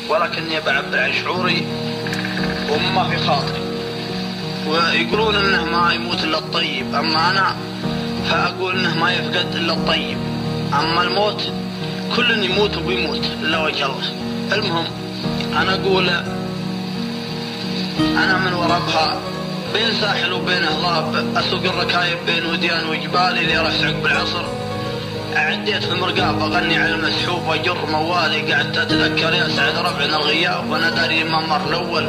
ولكني بعبر عن شعوري وما في خاطري. ويقولون انه ما يموت الا الطيب، اما انا فاقول انه ما يفقد الا الطيب. اما الموت كل يموت وبيموت الا وجه الله. المهم انا اقول انا من وربها بين ساحل وبين اهضاب، اسوق الركايب بين وديان وجبالي اللي رحت عقب العصر. عديت في المرقاب اغني على المسحوب واجر موالي، قعدت اتذكر يا سعد ربعنا الغياب وانا داري ما مر الاول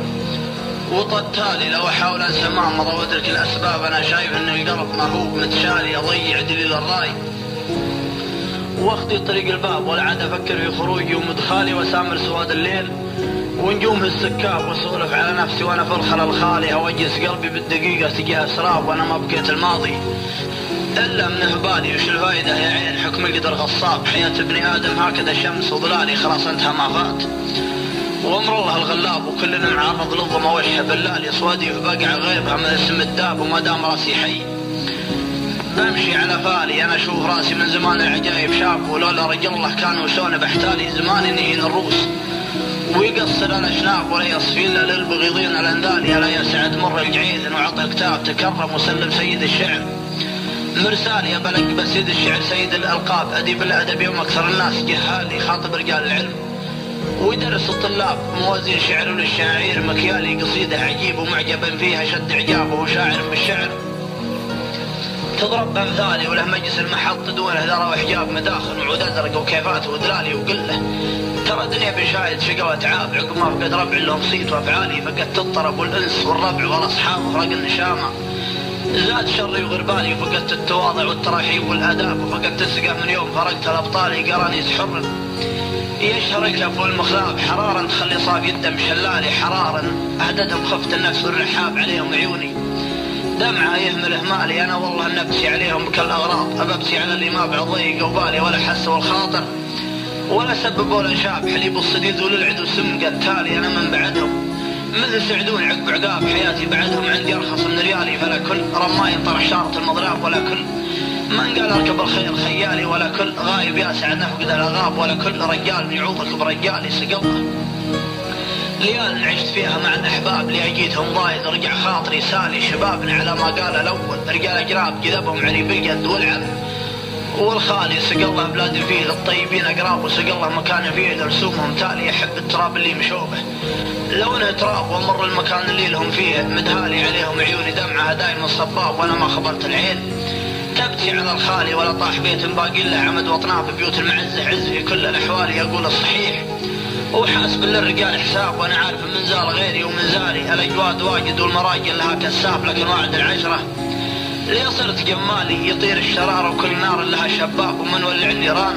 وطتالي. لو احاول انسى ما مضى وادرك الاسباب، انا شايف ان القلب مرهوب متشالي، اضيع دليل الراي واخذي طريق الباب والعاد افكر في خروجي ومدخالي وسامر سواد الليل ونجوم السكاب، واسولف على نفسي وانا في الخلا الخالي، اوجس قلبي بالدقيقه تجاه اسراب وانا ما بكيت الماضي الا من هبالي. وش الفايده يا عين حكم القدر غصاب، حياه ابن ادم هكذا شمس وظلالي، خلاص انتهى ما فات وامر الله الغلاب، وكلنا معرض للظما وجه بلالي، صوادي في بقع غيبها من اسم الداب، وما دام راسي حي بمشي على فالي. انا اشوف راسي من زمان العجايب شاب، ولولا رجل الله كانوا شلون بحتالي، زمان نهين الروس ويقصر الاشناب ولا يصفي الا للبغيضين الاندالي. الا يا سعد مر الجعيد وعطى كتاب تكرم وسلم سيد الشعر مرسالي، ابلق بسيد الشعر سيد الالقاب، اديب الادب يوم اكثر الناس جهالي، خاطب رجال العلم ويدرس الطلاب موازين شعر للشاعر مكيالي، قصيده عجيب ومعجبا فيها شد اعجابه وشاعر بالشعر تضرب بامثالي، وله مجلس المحط دونه ذره وحجاب مداخن وعود ازرق وكيفات ودلالي، وقله ترى الدنيا بشايد شقوة تعاب عقب ما فقد ربع لهم صيت وافعالي، فقدت الطرب والانس والربع والاصحاب وفرق النشامه زاد شري وغربالي، وفقدت التواضع والترحيب والاداب، وفقدت الثقه من يوم فرقت الابطالي قرانيس حر يشهر الكف والمخلاب، حرارا تخلي صاب يدم شلالي، حرارا اهدتهم خفت النفس والرحاب عليهم عيوني دمعة يهمل اهمالي. انا والله نبكي عليهم كالاغراض، ابكي على اللي ما بعضيق وبالي ولا حسوا الخاطر ولا سبب ولا شاب، حليب الصديد وللعدو سم قتالي، انا من بعدهم مثل سعدون عقب عقاب، حياتي بعدهم عندي ارخص من ريالي، فلا كل رماي طرح شارة المضراب، ولا كل من قال اركب الخير خيالي، ولا كل غايب يا سعد نفقد الاغاب، ولا كل رجال يعوضك برجالي سقلطه ليال عشت فيها مع الاحباب، لي اجيتهم ضايد رجع خاطري سالي، شبابنا على ما قال الاول رجال اجراب جذبهم علي بالجد والعب والخالي، سق الله بلاد فيه للطيبين اقراب، وسق الله مكان فيه لرسومهم تالي، احب التراب اللي مشوبه لونه تراب، ومر المكان اللي لهم فيه مدهالي، عليهم عيوني دمعها دايما صباب وانا ما خبرت العين تبكي على الخالي، ولا طاح بيت باقي له عمد واطناف بيوت المعزه عز في كل الاحوال، يقول الصحيح وحاسب للرجال حساب، وانا عارف من زال غيري ومن زالي، الاجواد واجد والمراجل لها كساف، لكن وعد العشره ليه صرت جمالي، يطير الشرار وكل نار لها شباب، ومن ولع النيران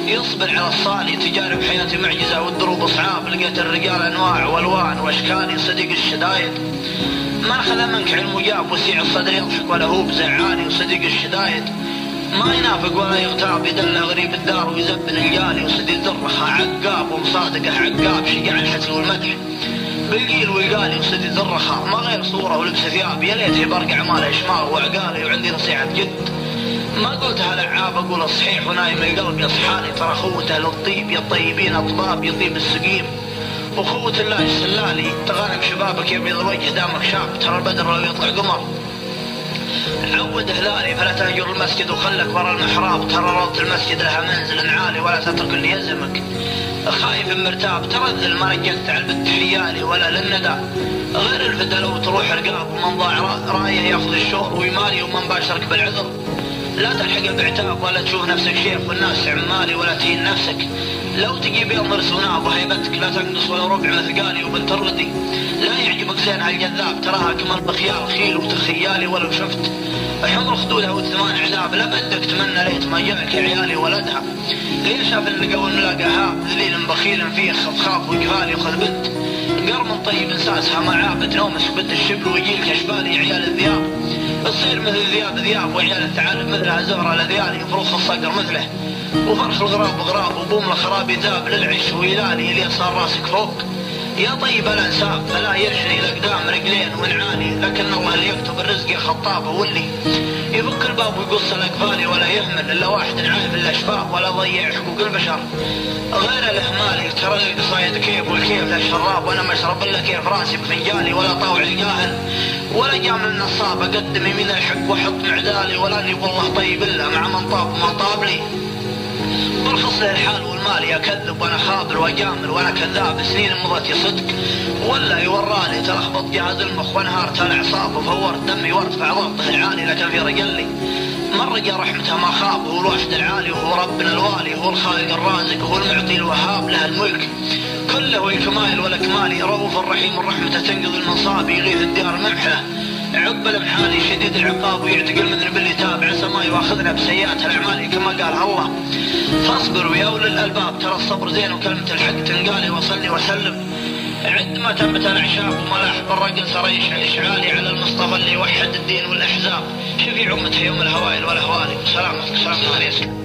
يصبر على الصالي، تجارب حياتي معجزه والدروب صعاب، لقيت الرجال انواع والوان واشكالي، صديق الشدايد ما اخذ منك علم وجاب، وسيع الصدر يضحك ولا هو بزعاني، وصديق الشدايد ما ينافق ولا يغتاب، يدله غريب الدار ويزبن الجالي، وصديق ذرخه عقاب ومصادقه عقاب، شجع الحسن والمدح بالقيل والقالي، وصديق ذرخه ما غير صوره ولبس ثياب، يا ليت برقع مال اشماغ وعقالي، وعندي نصيحه جد ما قلتها لعاب اقول الصحيح ونايم القلب يصحالي، ترى اخوته للطيب يا الطيبين اطباب يطيب السقيم، وخوة الله السلالي تغانم شبابك يبيض الوجه دامك شاب، ترى البدر لو يطلع قمر عود هلالي، فلا تهجر المسجد وخلك ورا المحراب، ترى روضة المسجد لها منزل عالي، ولا تترك اللي يلزمك خايف مرتاب، ترذل ما رجلت على التحيالي ولا للندى غير الفدا، لو تروح رقاب ومن ضاع رايه ياخذ الشهر ويمالي، ومن باشرك بالعذر لا تلحق بعتاب، ولا تشوف نفسك شيخ والناس عمالي، ولا تهين نفسك لو تجيب يوم رسوناب، وهيبتك لا تنقص ولا ربع مثقالي، وبنت الردي لا يعجبك زين على الجذاب، تراها كمال بخيال خيل وتخيالي، ولو شفت حمر خدودها والثمان عذاب، لا بدك تمنى ليت ما جاك عيالي ولدها، ليه شاف اللي قول ملاقى هاب ذليل بخيل فيه خفخاف وجفالي، خذ بنت قرم طيب انساسها ما عابت نومس بنت الشبل ويجيل كشبالي، عيال الذياب تصير مثل ذياب ذياب، وعيال الثعالب مثلها زهره لذيالي، وفروخ الصقر مثله وفرخ الغراب غراب، وبوم الخراب يذاب للعش ويلالي، اللي صار راسك فوق يا طيب الانساب، فلا يرشني الاقدام رجلين ونعالي، لكن الله اللي يكتب الرزق يا خطابه، واللي يفك الباب ويقص الاقفالي، ولا يهمل الا واحد عارف الاشباب، ولا ضيع حقوق البشر غير الاهمالي، ترى القصايد كيف كيف للشراب وانا مشرب الا كيف راسي بفنجالي، ولا طاوع الجاهل ولا جام النصاب اقدم يمين الحق واحط معدالي، ولاني والله طيب الا مع من طاب ما طاب لي. برخص له الحال والمال يكذب وانا خابر واجامل وانا كذاب، سنين مضت صدق ولا يوراني تلخبط جهاز المخ وانهارت الاعصاب وفورت دمي وارتفع ضغطه العالي، لكن في رجلي من رجا رحمته ما خاب، هو الوحد العالي وهو ربنا الوالي، هو الخالق الرازق وهو المعطي الوهاب له الملك كله الكمال والاكمال، رؤوف الرحيم رحمته تنقض المصاب، يغيث الديار ممحه عقب الامحال، شديد العقاب ويعتق المذنب اللي تاب، عسى ما يواخذنا بسيئات الاعمال كما قال الله. فاصبروا يا اولي الالباب ترى الصبر زين وكلمه الحق تنقالي، وصلي وسلم عد ما تمت الاعشاب وملاح بالرجل صار اشعالي على المصطفى اللي وحد الدين والاحزاب، شفيع امته يوم الهوائل والاهوالي. سلام عليكم.